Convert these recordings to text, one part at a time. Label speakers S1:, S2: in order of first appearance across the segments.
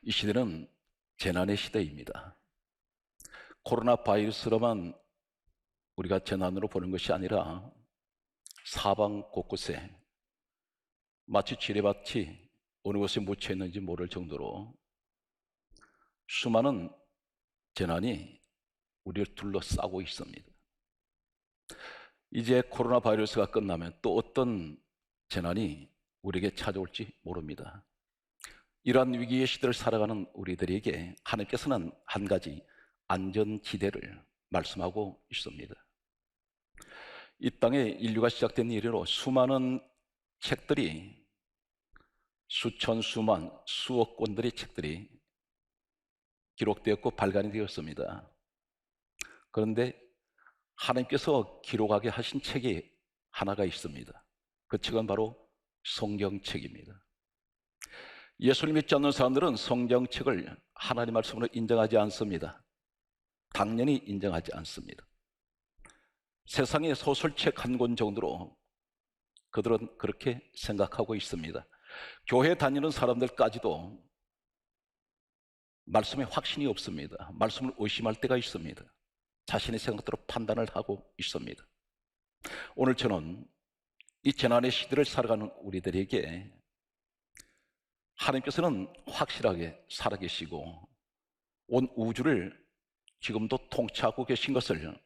S1: 이 시대는 재난의 시대입니다. 코로나 바이러스로만 우리가 재난으로 보는 것이 아니라 사방 곳곳에 마치 지뢰밭이 어느 곳에 묻혀 있는지 모를 정도로 수많은 재난이 우리를 둘러싸고 있습니다. 이제 코로나 바이러스가 끝나면 또 어떤 재난이 우리에게 찾아올지 모릅니다. 이러한 위기의 시대를 살아가는 우리들에게 하나님께서는 한 가지 안전지대를 말씀하고 있습니다. 이 땅에 인류가 시작된 이래로 수많은 책들이, 수천, 수만, 수억 권들의 책들이 기록되었고 발간이 되었습니다. 그런데 하나님께서 기록하게 하신 책이 하나가 있습니다. 그 책은 바로 성경책입니다. 예수를 믿지 않는 사람들은 성경책을 하나님 말씀으로 인정하지 않습니다. 당연히 인정하지 않습니다. 세상의 소설책 한 권 정도로 그들은 그렇게 생각하고 있습니다. 교회 다니는 사람들까지도 말씀에 확신이 없습니다. 말씀을 의심할 때가 있습니다. 자신의 생각대로 판단을 하고 있습니다. 오늘 저는 이 재난의 시대를 살아가는 우리들에게 하나님께서는 확실하게 살아계시고 온 우주를 지금도 통치하고 계신 것을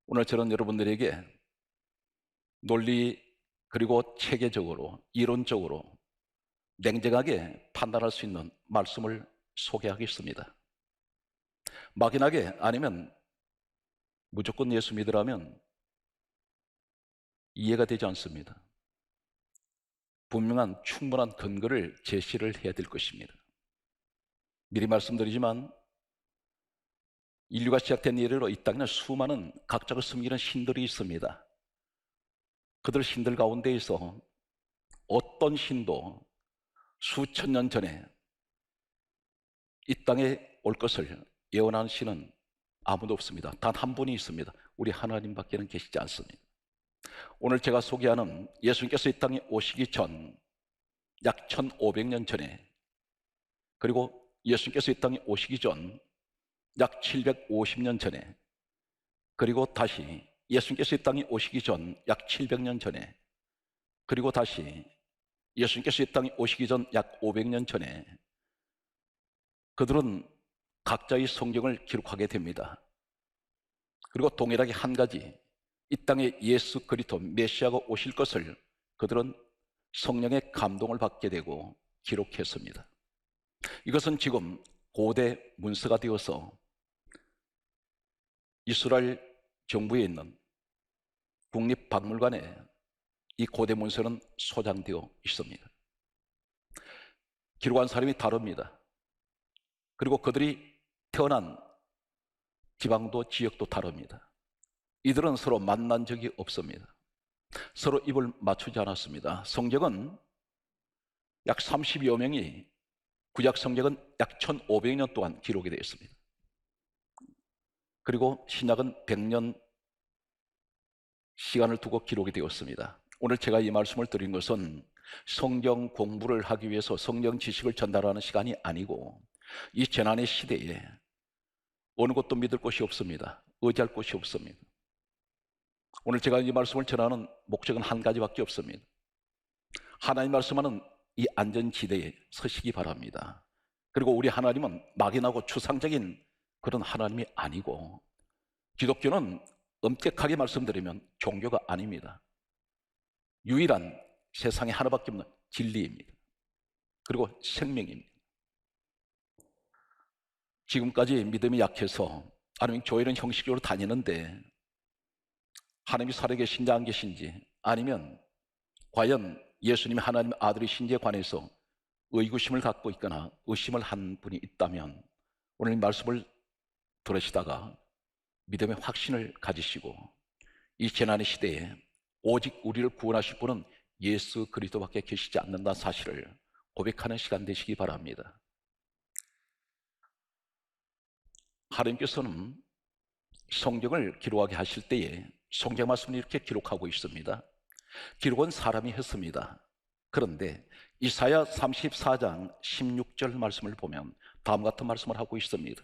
S1: 오늘 저는 여러분들에게 논리 그리고 체계적으로 이론적으로 냉정하게 판단할 수 있는 말씀을 소개하겠습니다. 막연하게 아니면 무조건 예수 믿으라면 이해가 되지 않습니다. 분명한 충분한 근거를 제시를 해야 될 것입니다. 미리 말씀드리지만 인류가 시작된 이래로 이 땅에는 수많은 각자가 숨기는 신들이 있습니다. 그들 신들 가운데에서 어떤 신도 수천 년 전에 이 땅에 올 것을 예언한 신은 아무도 없습니다. 단 한 분이 있습니다. 우리 하나님밖에는 계시지 않습니다. 오늘 제가 소개하는 예수님께서 이 땅에 오시기 전 약 1500년 전에, 그리고 예수님께서 이 땅에 오시기 전 약 750년 전에, 그리고 다시 예수님께서 이 땅에 오시기 전 약 700년 전에, 그리고 다시 예수님께서 이 땅에 오시기 전 약 500년 전에 그들은 각자의 성경을 기록하게 됩니다. 그리고 동일하게 한 가지, 이 땅에 예수 그리스도 메시아가 오실 것을 그들은 성령의 감동을 받게 되고 기록했습니다. 이것은 지금 고대 문서가 되어서 이스라엘 정부에 있는 국립박물관에 이 고대 문서는 소장되어 있습니다. 기록한 사람이 다릅니다. 그리고 그들이 태어난 지방도 지역도 다릅니다. 이들은 서로 만난 적이 없습니다. 서로 입을 맞추지 않았습니다. 성경은 약 30여 명이, 구약 성경은 약 1500년 동안 기록이 되어 있습니다. 그리고 신약은 100년 시간을 두고 기록이 되었습니다. 오늘 제가 이 말씀을 드린 것은 성경 공부를 하기 위해서 성경 지식을 전달하는 시간이 아니고 이 재난의 시대에 어느 것도 믿을 곳이 없습니다. 의지할 곳이 없습니다. 오늘 제가 이 말씀을 전하는 목적은 한 가지밖에 없습니다. 하나님 말씀하는 이 안전지대에 서시기 바랍니다. 그리고 우리 하나님은 막연하고 추상적인 그런 하나님이 아니고, 기독교는 엄격하게 말씀드리면 종교가 아닙니다. 유일한 세상에 하나밖에 없는 진리입니다. 그리고 생명입니다. 지금까지 믿음이 약해서 아니면 교회는 형식적으로 다니는데 하나님이 살아계신지 안 계신지, 아니면 과연 예수님이 하나님의 아들이신지에 관해서 의구심을 갖고 있거나 의심을 한 분이 있다면 오늘 이 말씀을 들으시다가 믿음의 확신을 가지시고 이 재난의 시대에 오직 우리를 구원하실 분은 예수 그리스도밖에 계시지 않는다는 사실을 고백하는 시간 되시기 바랍니다. 하나님께서는 성경을 기록하게 하실 때에 성경 말씀을 이렇게 기록하고 있습니다. 기록은 사람이 했습니다. 그런데 이사야 34장 16절 말씀을 보면 다음 같은 말씀을 하고 있습니다.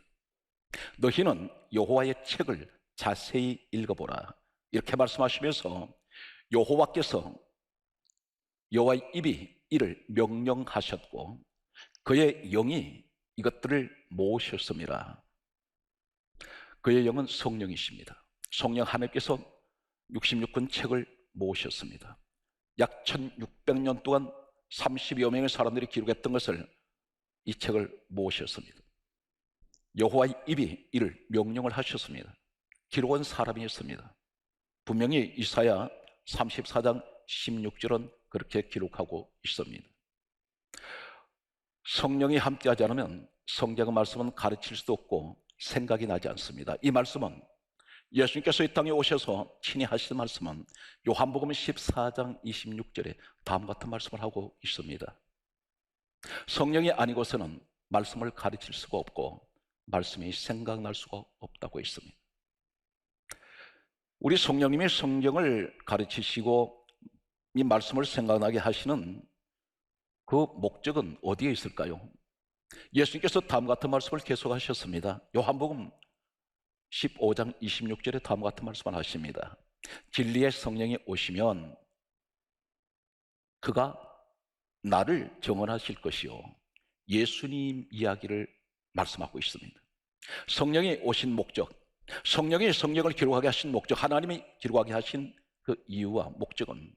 S1: 너희는 여호와의 책을 자세히 읽어보라. 이렇게 말씀하시면서 여호와께서 여호와의 입이 이를 명령하셨고 그의 영이 이것들을 모으셨습니다. 그의 영은 성령이십니다. 성령 하나님께서 66권 책을 모으셨습니다. 약 1600년 동안 30여 명의 사람들이 기록했던 것을 이 책을 모으셨습니다. 여호와의 입이 이를 명령을 하셨습니다. 기록한 사람이었습니다. 분명히 이사야 34장 16절은 그렇게 기록하고 있습니다. 성령이 함께하지 않으면 성경의 말씀은 가르칠 수도 없고 생각이 나지 않습니다. 이 말씀은 예수님께서 이 땅에 오셔서 친히 하신 말씀은 요한복음 14장 26절에 다음 같은 말씀을 하고 있습니다. 성령이 아니고서는 말씀을 가르칠 수가 없고 말씀이 생각날 수가 없다고 했습니다. 우리 성령님이 성경을 가르치시고 이 말씀을 생각나게 하시는 그 목적은 어디에 있을까요? 예수님께서 다음 같은 말씀을 계속하셨습니다. 요한복음 15장 26절에 다음 같은 말씀을 하십니다. 진리의 성령이 오시면 그가 나를 정언하실 것이요 예수님 이야기를 말씀하고 있습니다. 성령이 오신 목적, 성령이 성경을 기록하게 하신 목적, 하나님이 기록하게 하신 그 이유와 목적은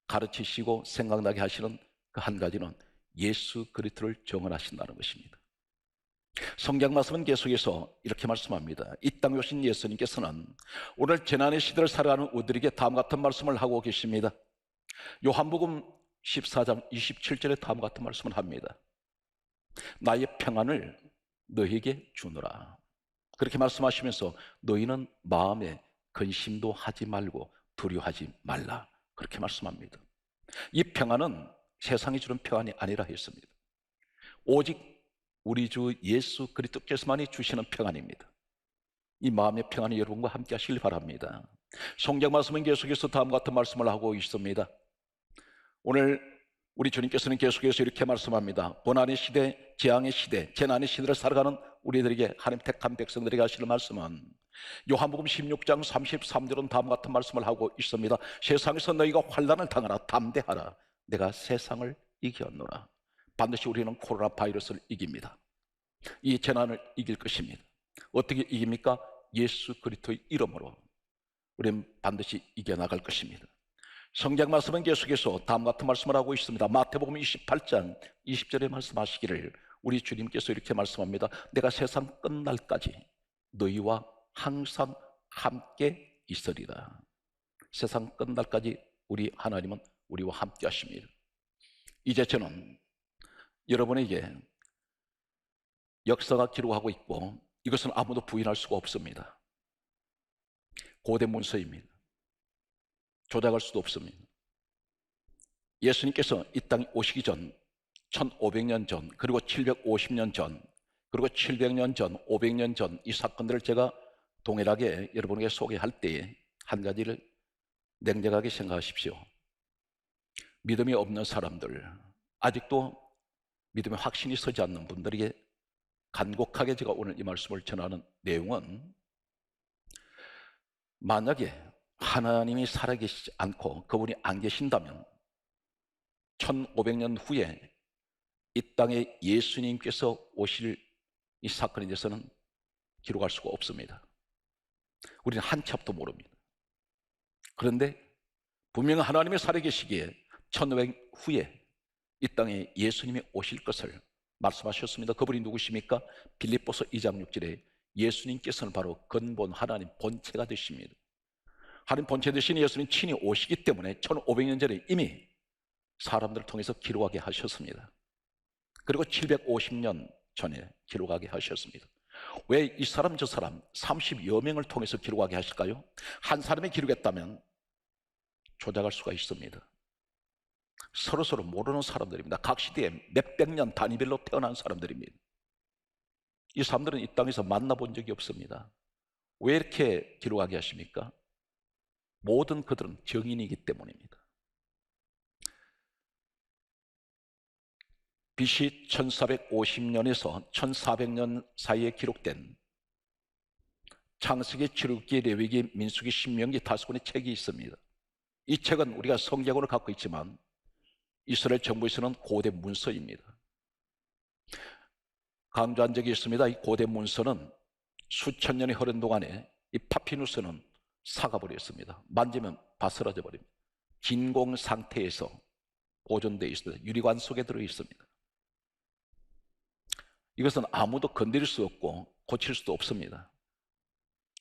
S1: 가르치시고 생각나게 하시는 그 한 가지는 예수 그리스도를 정언하신다는 것입니다. 성경 말씀은 계속해서 이렇게 말씀합니다. 이 땅에 오신 예수님께서는 오늘 재난의 시대를 살아가는 우리들에게 다음 같은 말씀을 하고 계십니다. 요한복음 14장 27절에 다음 같은 말씀을 합니다. 나의 평안을 너희에게 주노라. 그렇게 말씀하시면서 너희는 마음에 근심도 하지 말고 두려워하지 말라. 그렇게 말씀합니다. 이 평안은 세상이 주는 평안이 아니라 했습니다. 오직 우리 주 예수 그리스도께서만이 주시는 평안입니다. 이 마음의 평안이 여러분과 함께 하시길 바랍니다. 성경 말씀은 계속해서 다음 같은 말씀을 하고 있습니다. 오늘 우리 주님께서는 계속해서 이렇게 말씀합니다. 고난의 시대, 재앙의 시대, 재난의 시대를 살아가는 우리들에게 하나님 택한 백성들에게 하시는 말씀은 요한복음 16장 33절은 다음 같은 말씀을 하고 있습니다. 세상에서 너희가 환난을 당하라. 담대하라. 내가 세상을 이겼노라. 반드시 우리는 코로나 바이러스를 이깁니다. 이 재난을 이길 것입니다. 어떻게 이깁니까? 예수 그리스도의 이름으로 우리는 반드시 이겨나갈 것입니다. 성경 말씀은 계속해서 다음 같은 말씀을 하고 있습니다. 마태복음 28장 20절에 말씀하시기를 우리 주님께서 이렇게 말씀합니다. 내가 세상 끝날까지 너희와 항상 함께 있으리라. 세상 끝날까지 우리 하나님은 우리와 함께 하십니다. 이제 저는 여러분에게 역사가 기록하고 있고 이것은 아무도 부인할 수가 없습니다. 고대 문서입니다. 조작할 수도 없습니다. 예수님께서 이 땅에 오시기 전 1500년 전 그리고 750년 전 그리고 700년 전 500년 전 이 사건들을 제가 동일하게 여러분에게 소개할 때에 한 가지를 냉정하게 생각하십시오. 믿음이 없는 사람들, 아직도 믿음의 확신이 서지 않는 분들에게 간곡하게 제가 오늘 이 말씀을 전하는 내용은 만약에 하나님이 살아계시지 않고 그분이 안 계신다면 1500년 후에 이 땅에 예수님께서 오실 이 사건에 대해서는 기록할 수가 없습니다. 우리는 한 치 앞도 모릅니다. 그런데 분명 하나님의 살아계시기에 1500년 후에 이 땅에 예수님이 오실 것을 말씀하셨습니다. 그분이 누구십니까? 빌립보서 2장 6절에 예수님께서는 바로 근본 하나님 본체가 되십니다. 하나님 본체 되신 예수님 친히 오시기 때문에 1500년 전에 이미 사람들을 통해서 기록하게 하셨습니다. 그리고 750년 전에 기록하게 하셨습니다. 왜 이 사람 저 사람 30여 명을 통해서 기록하게 하실까요? 한 사람이 기록했다면 조작할 수가 있습니다. 서로 모르는 사람들입니다. 각 시대에 몇백 년 단위별로 태어난 사람들입니다. 이 사람들은 이 땅에서 만나본 적이 없습니다. 왜 이렇게 기록하게 하십니까? 모든 그들은 정인이기 때문입니다. BC 1450년에서 1400년 사이에 기록된 창세기, 출애굽기, 레위기, 민수기, 신명기 5권의 책이 있습니다. 이 책은 우리가 성경으로 갖고 있지만 이스라엘 정부에서는 고대 문서입니다. 강조한 적이 있습니다. 이 고대 문서는 수천 년이 흐른 동안에 이 파피누스는 삭아버렸습니다. 만지면 바스라져 버립니다. 진공 상태에서 보존되어 있습니다. 유리관 속에 들어 있습니다. 이것은 아무도 건드릴 수 없고 고칠 수도 없습니다.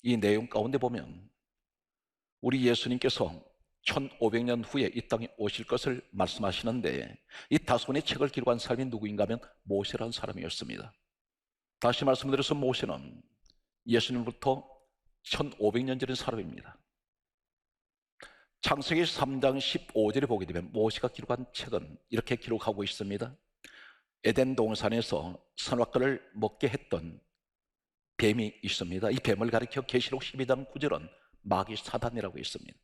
S1: 이 내용 가운데 보면 우리 예수님께서 1500년 후에 이 땅에 오실 것을 말씀하시는데 이 5권의 책을 기록한 사람이 누구인가 하면 모세라는 사람이었습니다. 다시 말씀드려서 모세는 예수님부터 1500년 전의 사람입니다. 창세기 3장 15절에 보게 되면 모세가 기록한 책은 이렇게 기록하고 있습니다. 에덴 동산에서 선악과를 먹게 했던 뱀이 있습니다. 이 뱀을 가리켜 계시록 12장 9절은 마귀 사단이라고 있습니다.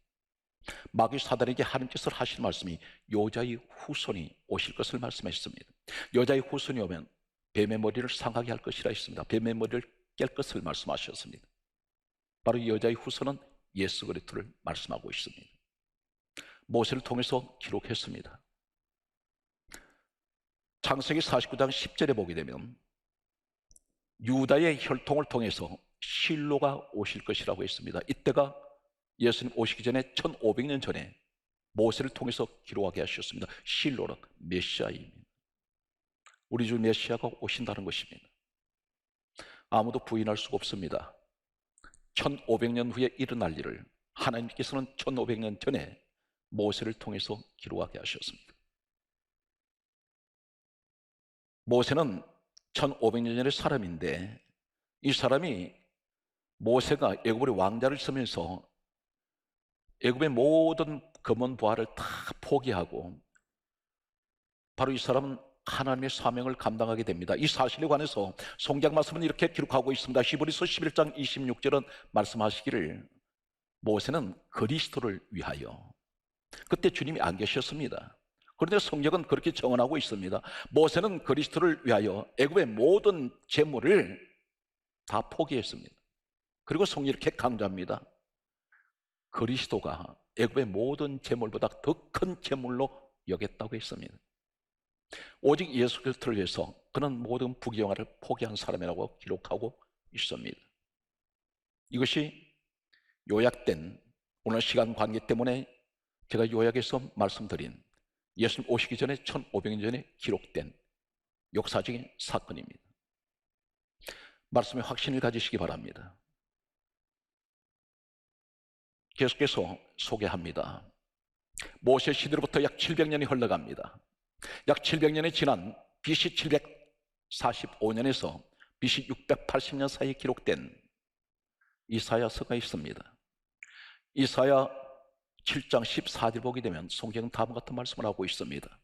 S1: 마귀 사단에게 하나님께서 하신 말씀이 여자의 후손이 오실 것을 말씀하셨습니다. 여자의 후손이 오면 뱀의 머리를 상하게 할 것이라 했습니다. 뱀의 머리를 깰 것을 말씀하셨습니다. 바로 이 여자의 후손은 예수 그리스도를 말씀하고 있습니다. 모세를 통해서 기록했습니다. 창세기 49장 10절에 보게 되면 유다의 혈통을 통해서 실로가 오실 것이라고 했습니다. 이때가 예수님 오시기 전에 1500년 전에 모세를 통해서 기록하게 하셨습니다. 실로는 메시아입니다. 우리 주 메시아가 오신다는 것입니다. 아무도 부인할 수가 없습니다. 1500년 후에 일어날 일을 하나님께서는 1500년 전에 모세를 통해서 기록하게 하셨습니다. 모세는 1500년 전의 사람인데 이 사람이 모세가 애굽의 왕자를 쓰면서 애굽의 모든 검은 부하를 다 포기하고 바로 이 사람은 하나님의 사명을 감당하게 됩니다. 이 사실에 관해서 성경 말씀은 이렇게 기록하고 있습니다. 히브리서 11장 26절은 말씀하시기를 모세는 그리스도를 위하여, 그때 주님이 안 계셨습니다. 그런데 성경은 그렇게 정언하고 있습니다. 모세는 그리스도를 위하여 애굽의 모든 재물을 다 포기했습니다. 그리고 성경이 이렇게 강조합니다. 그리스도가 애굽의 모든 재물보다 더 큰 재물로 여겼다고 했습니다. 오직 예수 그리스도를 위해서 그는 모든 부귀영화를 포기한 사람이라고 기록하고 있습니다. 이것이 요약된 오늘 시간 관계 때문에 제가 요약해서 말씀드린 예수님 오시기 전에 1500년 전에 기록된 역사적인 사건입니다. 말씀에 확신을 가지시기 바랍니다. 계속해서 소개합니다. 모세 시대로부터 약 700년이 흘러갑니다. 약 700년이 지난 BC 745년에서 BC 680년 사이에 기록된 이사야서가 있습니다. 이사야 7장 14절 보게 되면 성경은 다음과 같은 말씀을 하고 있습니다.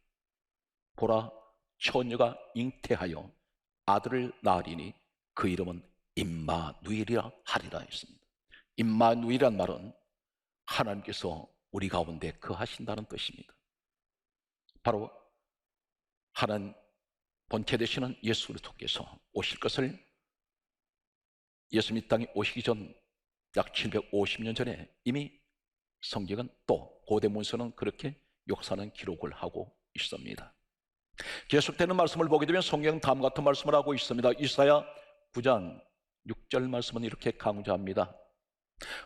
S1: 보라, 처녀가 잉태하여 아들을 낳으리니 그 이름은 임마누엘이라 하리라 했습니다. 임마누엘이란 말은 하나님께서 우리 가운데 거하신다는 뜻입니다. 바로 하나님 본체 되시는 예수 그리스도께서 오실 것을 예수님 이 땅에 오시기 전 약 750년 전에 이미 성경은 또 고대 문서는 그렇게 역사는 기록을 하고 있습니다. 계속되는 말씀을 보게 되면 성경은 다음과 같은 말씀을 하고 있습니다. 이사야 9장 6절 말씀은 이렇게 강조합니다.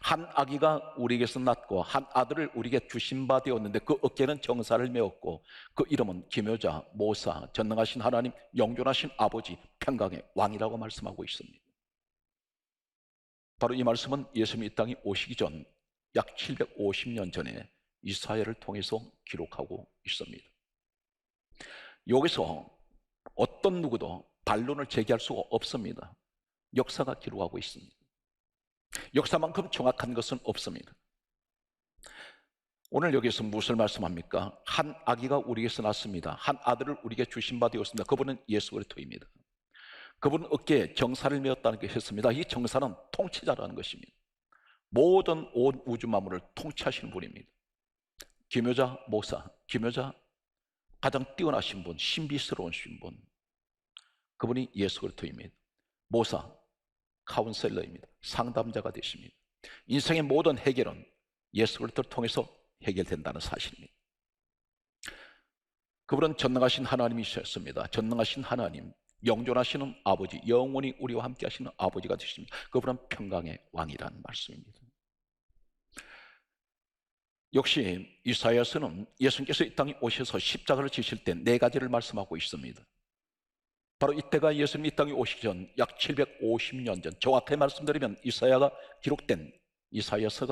S1: 한 아기가 우리에게서 낳고 한 아들을 우리에게 주신 바 되었는데 그 어깨는 정사를 메었고 그 이름은 기묘자, 모사, 전능하신 하나님, 영존하신 아버지, 평강의 왕이라고 말씀하고 있습니다. 바로 이 말씀은 예수님이 이 땅에 오시기 전 약 750년 전에 이사야를 통해서 기록하고 있습니다. 여기서 어떤 누구도 반론을 제기할 수가 없습니다. 역사가 기록하고 있습니다. 역사만큼 정확한 것은 없습니다. 오늘 여기서 무엇을 말씀합니까? 한 아기가 우리에게서 났습니다. 한 아들을 우리에게 주신 바 되었습니다. 그분은 예수 그리스도입니다. 그분은 어깨에 정사를 메었다는 것이 했습니다. 이 정사는 통치자라는 것입니다. 모든 온 우주 만물을 통치하시는 분입니다. 기묘자, 모사, 기묘자, 가장 뛰어나신 분, 신비스러우신 분, 그분이 예수 그리스도입니다. 모사, 카운셀러입니다. 상담자가 되십니다. 인생의 모든 해결은 예수 그리스도를 통해서 해결된다는 사실입니다. 그분은 전능하신 하나님이셨습니다. 전능하신 하나님, 영존하시는 아버지, 영원히 우리와 함께 하시는 아버지가 되십니다. 그분은 평강의 왕이라는 말씀입니다. 역시 이사야서는 예수님께서 이 땅에 오셔서 십자가를 지실 때 네 가지를 말씀하고 있습니다. 바로 이때가 예수님이 이 땅에 오시기 전 약 750년 전, 정확하게 말씀드리면 이사야서가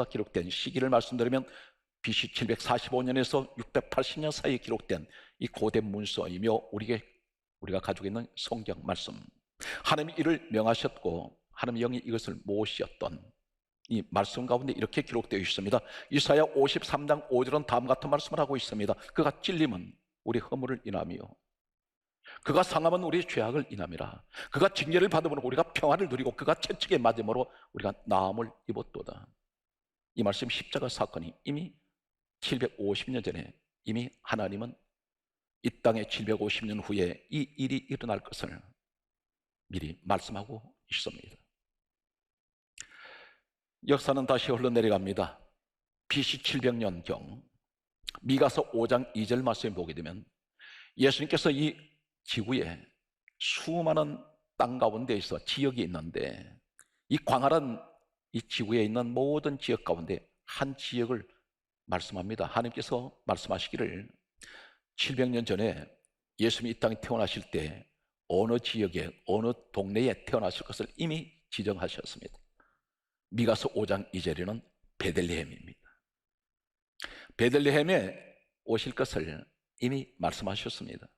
S1: 기록된 시기를 말씀드리면 BC 745년에서 680년 사이에 기록된 이 고대 문서이며 우리가 가지고 있는 성경 말씀, 하나님이 이를 명하셨고 하나님 영이 이것을 모으셨던 이 말씀 가운데 이렇게 기록되어 있습니다. 이사야 53장 5절은 다음 같은 말씀을 하고 있습니다. 그가 찔림은 우리 허물을 인하며 그가 상함은 우리의 죄악을 인함이라. 그가 징계를 받음으로 우리가 평안을 누리고 그가 채찍에 맞음으로 우리가 나음을 입었도다. 이 말씀 십자가 사건이 이미 750년 전에 이미 하나님은 이 땅에 750년 후에 이 일이 일어날 것을 미리 말씀하고 있습니다. 역사는 다시 흘러내려갑니다. BC 700년경 미가서 5장 2절 말씀을 보게 되면 예수님께서 이 지구에 수많은 땅 가운데 있어 지역이 있는데 이 광활한 이 지구에 있는 모든 지역 가운데 한 지역을 말씀합니다. 하나님께서 말씀하시기를 700년 전에 예수님이 이 땅에 태어나실 때 어느 지역에 어느 동네에 태어나실 것을 이미 지정하셨습니다. 미가서 5장 2절에는 베들레헴입니다. 베들레헴에 오실 것을 이미 말씀하셨습니다.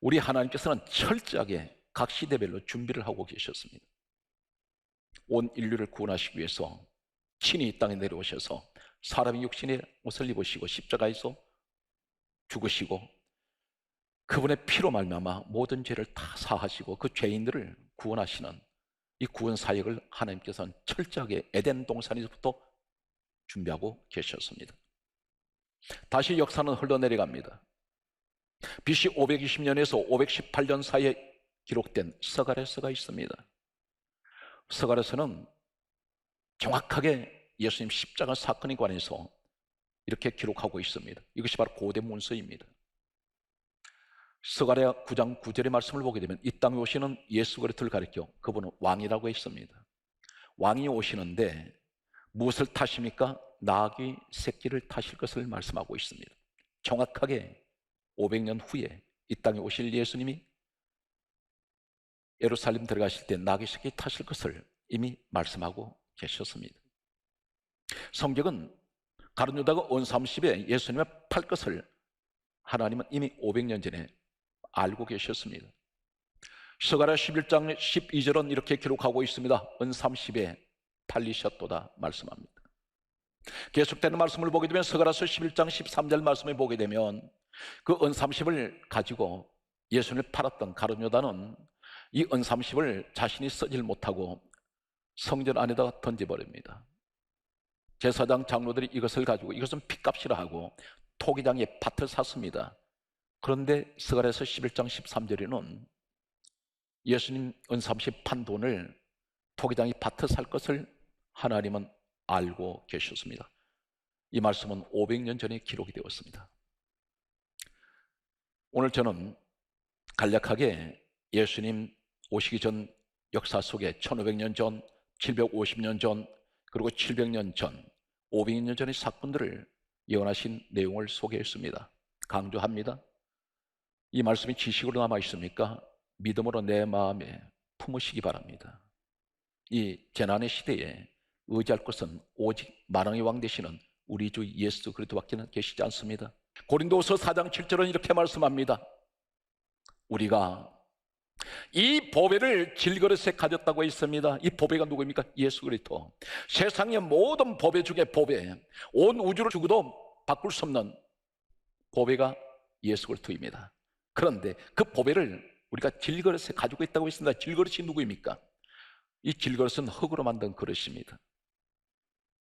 S1: 우리 하나님께서는 철저하게 각 시대별로 준비를 하고 계셨습니다. 온 인류를 구원하시기 위해서 친히 이 땅에 내려오셔서 사람의 육신의 옷을 입으시고 십자가에서 죽으시고 그분의 피로 말미암아 모든 죄를 다 사하시고 그 죄인들을 구원하시는 이 구원 사역을 하나님께서는 철저하게 에덴 동산에서부터 준비하고 계셨습니다. 다시 역사는 흘러내려갑니다. BC 520년에서 518년 사이에 기록된 서가랴서가 있습니다. 서가랴서는 정확하게 예수님 십자가 사건에 관해서 이렇게 기록하고 있습니다. 이것이 바로 고대 문서입니다. 서가랴 9장 9절의 말씀을 보게 되면 이 땅에 오시는 예수 그리스도를 가리켜 그분은 왕이라고 했습니다. 왕이 오시는데 무엇을 타십니까? 나귀 새끼를 타실 것을 말씀하고 있습니다. 정확하게 500년 후에 이 땅에 오실 예수님이 예루살렘 들어가실 때 나귀 새끼 타실 것을 이미 말씀하고 계셨습니다. 성경은 가룟 유다가 온 30에 예수님을 팔 것을 하나님은 이미 500년 전에 알고 계셨습니다. 서가랴 11장 12절은 이렇게 기록하고 있습니다. 은 30에 팔리셨도다 말씀합니다. 계속되는 말씀을 보게 되면 서가랴서 11장 13절 말씀을 보게 되면 그 은 30을 가지고 예수님을 팔았던 가룟 유다는 이 은 30을 자신이 쓰질 못하고 성전 안에다가 던져버립니다. 제사장 장로들이 이것을 가지고 이것은 핏값이라 하고 토기장에 밭을 샀습니다. 그런데 서가랴서 11장 13절에는 예수님 은 30 판 돈을 토기장에 밭을 살 것을 하나님은 알고 계셨습니다. 이 말씀은 500년 전에 기록이 되었습니다. 오늘 저는 간략하게 예수님 오시기 전 역사 속에 1500년 전, 750년 전, 그리고 700년 전, 500년 전의 사건들을 예언하신 내용을 소개했습니다. 강조합니다. 이 말씀이 지식으로 남아 있습니까? 믿음으로 내 마음에 품으시기 바랍니다. 이 재난의 시대에 의지할 것은 오직 만왕의 왕 되시는 우리 주 예수 그리스도밖에는 계시지 않습니다. 고린도서 4장 7절은 이렇게 말씀합니다. 우리가 이 보배를 질그릇에 가졌다고 했습니다. 이 보배가 누구입니까? 예수 그리스도. 세상의 모든 보배 중에 보배, 온 우주를 주고도 바꿀 수 없는 보배가 예수 그리스도입니다. 그런데 그 보배를 우리가 질그릇에 가지고 있다고 했습니다. 질그릇이 누구입니까? 이 질그릇은 흙으로 만든 그릇입니다.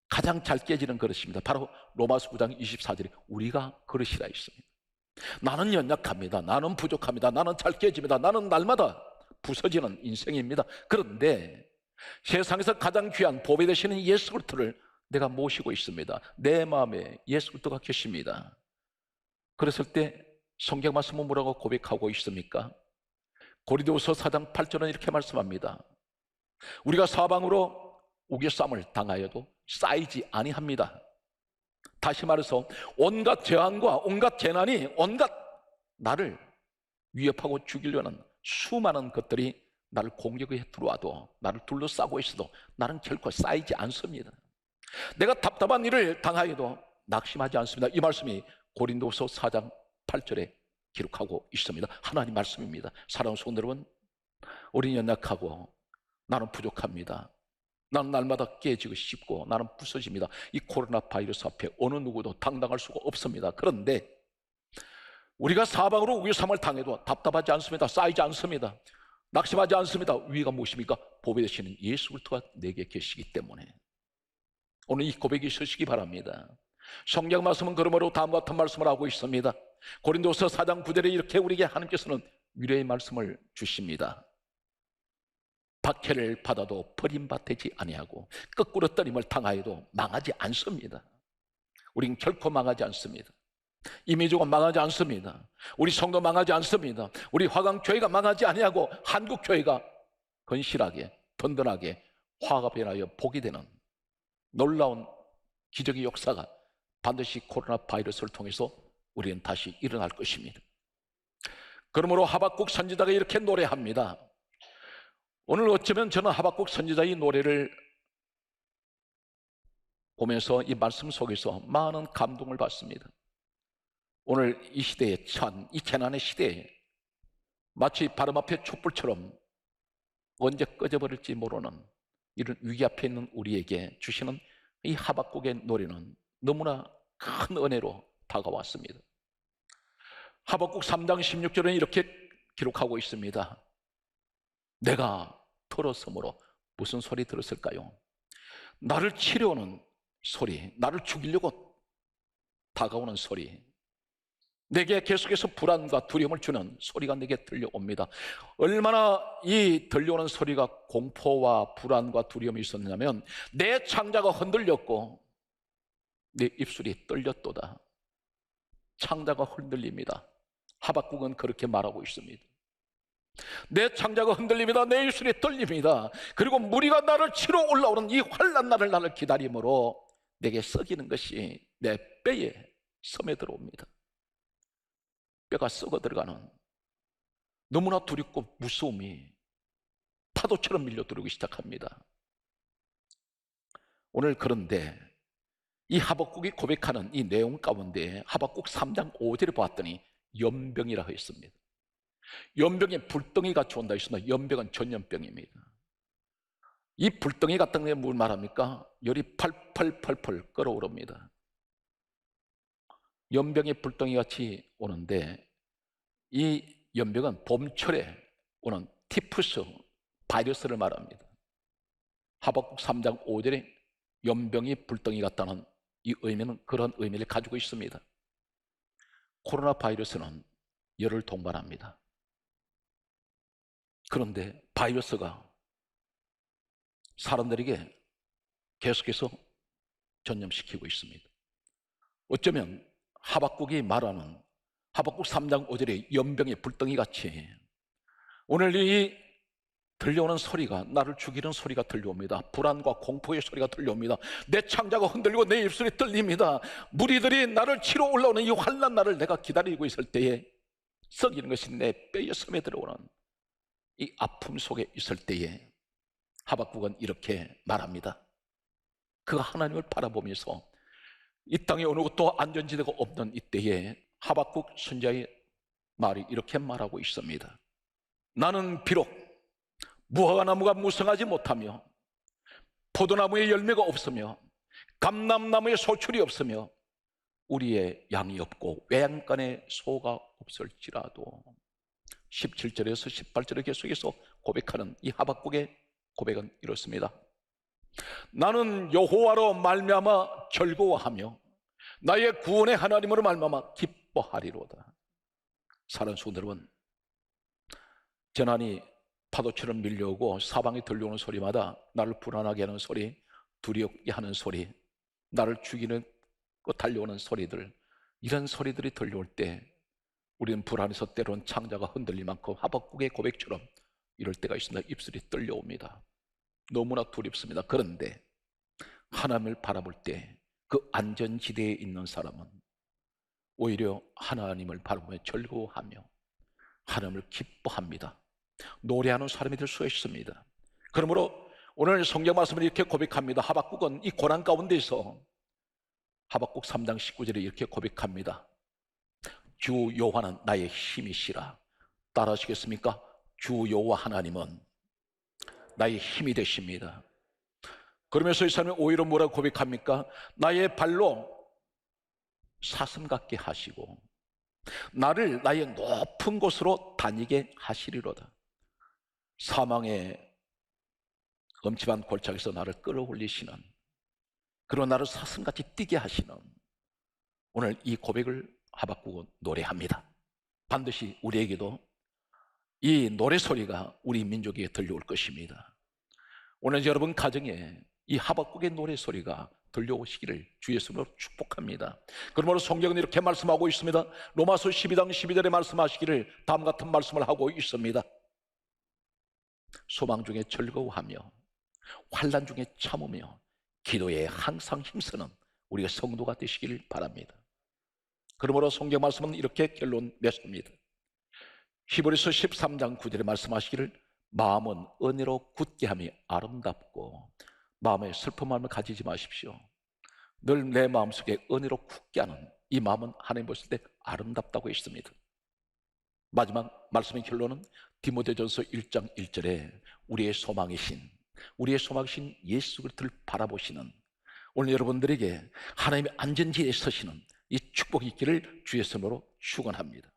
S1: 가장 잘 깨지는 그릇입니다. 바로 로마서 9장 24절에 우리가 그릇이라 했습니다. 나는 연약합니다. 나는 부족합니다. 나는 잘 깨집니다. 나는 날마다 부서지는 인생입니다. 그런데 세상에서 가장 귀한 보배 되시는 예수 그리스도를 내가 모시고 있습니다. 내 마음에 예수 그리스도가 계십니다. 그랬을 때 성경 말씀은 뭐라고 고백하고 있습니까? 고린도후서 4장 8절은 이렇게 말씀합니다. 우리가 사방으로 우겨쌈을 당하여도 쌓이지 아니합니다. 다시 말해서 온갖 재앙과 온갖 재난이 온갖 나를 위협하고 죽이려는 수많은 것들이 나를 공격해 들어와도, 나를 둘러싸고 있어도 나는 결코 쌓이지 않습니다. 내가 답답한 일을 당하여도 낙심하지 않습니다. 이 말씀이 고린도후서 4장 8절에 기록하고 있습니다. 하나님 말씀입니다. 사랑하는 성도 여러분, 우리는 연약하고 나는 부족합니다. 나는 날마다 깨지고 싶고 나는 부서집니다. 이 코로나 바이러스 앞에 어느 누구도 당당할 수가 없습니다. 그런데 우리가 사방으로 위험을 당해도 답답하지 않습니다. 쌓이지 않습니다. 낙심하지 않습니다. 위가 무엇입니까? 보배 되시는 예수 그리스도가 내게 계시기 때문에 오늘 이 고백이 있으시기 바랍니다. 성경 말씀은 그러므로 다음과 같은 말씀을 하고 있습니다. 고린도서 4장 9절에 이렇게 우리에게 하나님께서는 위로의 말씀을 주십니다. 박해를 받아도 버림받지 아니하고 거꾸로 떨림을 당하여도 망하지 않습니다. 우리는 결코 망하지 않습니다. 이미주가 망하지 않습니다. 우리 성도 망하지 않습니다. 우리 화강교회가 망하지 아니하고 한국교회가 건실하게 든든하게 화가 변하여 복이 되는 놀라운 기적의 역사가 반드시 코로나 바이러스를 통해서 우리는 다시 일어날 것입니다. 그러므로 하박국 선지자가 이렇게 노래합니다. 오늘 어쩌면 저는 하박국 선지자의 노래를 보면서 이 말씀 속에서 많은 감동을 받습니다. 오늘 이 시대에 처한 이 재난의 시대에 마치 바람 앞에 촛불처럼 언제 꺼져버릴지 모르는 이런 위기 앞에 있는 우리에게 주시는 이 하박국의 노래는 너무나 큰 은혜로 다가왔습니다. 하박국 3장 16절은 이렇게 기록하고 있습니다. 내가 들었으므로 무슨 소리 들었을까요? 나를 치려오는 소리, 나를 죽이려고 다가오는 소리, 내게 계속해서 불안과 두려움을 주는 소리가 내게 들려옵니다. 얼마나 이 들려오는 소리가 공포와 불안과 두려움이 있었냐면 내 창자가 흔들렸고 내 입술이 떨렸도다. 창자가 흔들립니다. 하박국은 그렇게 말하고 있습니다. 내 창자가 흔들립니다. 내 입술이 떨립니다. 그리고 무리가 나를 치러 올라오는 이 환난 날을 나를 기다림으로 내게 썩이는 것이 내 뼈에 섬에 들어옵니다. 뼈가 썩어 들어가는 너무나 두렵고 무서움이 파도처럼 밀려들어오기 시작합니다. 오늘 그런데 이 하박국이 고백하는 이 내용 가운데 하박국 3장 5절에 보았더니 연병이라 했습니다. 연병에 불덩이 같이 온다 했습니다. 연병은 전염병입니다. 이 불덩이 같은 게 뭘 말합니까? 열이 펄펄펄펄 끓어오릅니다. 연병이 불덩이 같이 오는데 이 연병은 봄철에 오는 티푸스 바이러스를 말합니다. 하박국 3장 5절에 연병이 불덩이 같다는 이 의미는 그런 의미를 가지고 있습니다. 코로나 바이러스는 열을 동반합니다. 그런데 바이러스가 사람들에게 계속해서 전염시키고 있습니다. 어쩌면 하박국이 말하는 하박국 3장 5절의 연병의 불덩이 같이 오늘 이 들려오는 소리가 나를 죽이는 소리가 들려옵니다. 불안과 공포의 소리가 들려옵니다. 내 창자가 흔들리고 내 입술이 떨립니다. 무리들이 나를 치러 올라오는 이 환난 날을 내가 기다리고 있을 때에 썩이는 것이 내 뼈에 섬에 들어오는 이 아픔 속에 있을 때에 하박국은 이렇게 말합니다. 그가 하나님을 바라보면서 이 땅에 어느 것도 안전지대가 없는 이때에 하박국 선지자의 말이 이렇게 말하고 있습니다. 나는 비록 무화과나무가 무성하지 못하며 포도나무에 열매가 없으며 감람나무에 소출이 없으며 우리의 양이 없고 외양간에 소가 없을지라도 17절에서 18절에 계속해서 고백하는 이 하박국의 고백은 이렇습니다. 나는 여호와로 말미암아 즐거워하며 나의 구원의 하나님으로 말미암아 기뻐하리로다. 사랑하는 성도 여러분, 재난이 파도처럼 밀려오고 사방에 들려오는 소리마다 나를 불안하게 하는 소리, 두렵게 하는 소리, 나를 죽이는 달려오는 소리들, 이런 소리들이 들려올 때 우리는 불안해서 때로는 창자가 흔들릴 만큼 하박국의 고백처럼 이럴 때가 있습니다. 입술이 떨려옵니다. 너무나 두렵습니다. 그런데 하나님을 바라볼 때 그 안전지대에 있는 사람은 오히려 하나님을 바라보며 즐거워하며 하나님을 기뻐합니다. 노래하는 사람이 될 수 있습니다. 그러므로 오늘 성경 말씀을 이렇게 고백합니다. 하박국은 이 고난 가운데서 하박국 3장 19절에 이렇게 고백합니다. 주 여호와는 나의 힘이시라. 따라하시겠습니까? 주 여호와 하나님은 나의 힘이 되십니다. 그러면서 이 사람이 오히려 뭐라고 고백합니까? 나의 발로 사슴 같게 하시고 나를 나의 높은 곳으로 다니게 하시리로다. 사망의 엄침한 골짜기에서 나를 끌어올리시는, 그런 나를 사슴같이 뛰게 하시는, 오늘 이 고백을 하박국은 노래합니다. 반드시 우리에게도 이 노래 소리가 우리 민족에게 들려올 것입니다. 오늘 여러분 가정에 이 하박국의 노래 소리가 들려오시기를 주 예수님으로 축복합니다. 그러므로 성경은 이렇게 말씀하고 있습니다. 로마서 12장 12절에 말씀하시기를 다음 같은 말씀을 하고 있습니다. 소망 중에 즐거워하며 환난 중에 참으며 기도에 항상 힘쓰는 우리가 성도가 되시기를 바랍니다. 그러므로 성경 말씀은 이렇게 결론 맺습니다. 히브리서 13장 9절에 말씀하시기를 마음은 은혜로 굳게 함이 아름답고 마음에 슬픈 마음을 가지지 마십시오. 늘 내 마음속에 은혜로 굳게 하는 이 마음은 하나님 보실 때 아름답다고 했습니다. 마지막 말씀의 결론은 디모데전서 1장 1절에 우리의 소망이신 예수 그리스도를 바라보시는 오늘 여러분들에게 하나님의 안전지대에 서시는 이 축복이 있기를 주의 손으로 축원합니다.